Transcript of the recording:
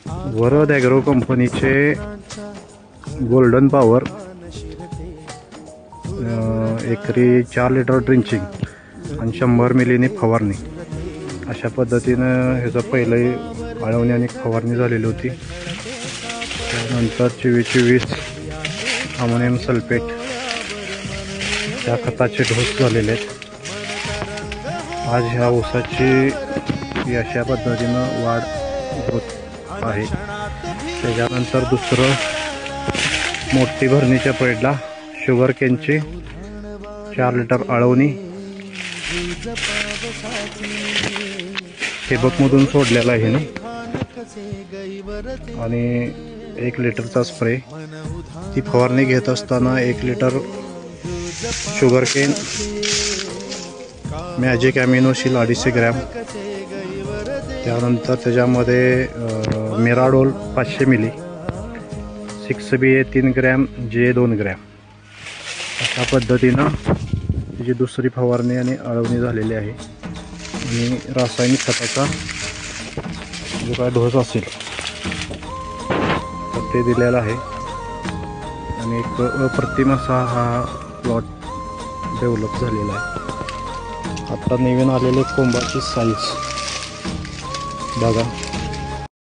Varad agro कंपनीचे golden power एकरी 4 litre drenching आणि 100 मिलीने फवारणी अशा पद्धतीनं ह्याचं पहिलं आळवणी आणि फवारणी झालेली होती। त्यानंतर 24 अमोनियम सल्फेट या खताचे डोस झालेले आहेत। आज ह्या ऊसाची अशा पद्धतीनं वाढ होत आहे। त्याच्यानंतर दुसरं मोठी भरणीच्या पेडला शुगर केनची 4 लिटर आळवणी ठिबकमधून सोडलेला आहे ना, आणि 1 लिटरचा स्प्रे। ती फवारणी घेत असताना 1 लिटर शुगर केन मॅजिक ॲमिनोशील 250 ग्रॅम, त्यानंतर त्याच्यामध्ये मिराडोल 500 मिली, 6BA 3 ग्रॅम, जे 2 ग्रॅम अशा पद्धतीनं तिची दुसरी फवारणी आणि आळवणी झालेली आहे। आणि रासायनिक खताचा जो काय डोस असेल तर ते दिलेला आहे। आणि एक अप्रतिम असा हा प्लॉट डेव्हलप झालेला आहे। आता नवीन आलेले कोंबाची साईज बघा।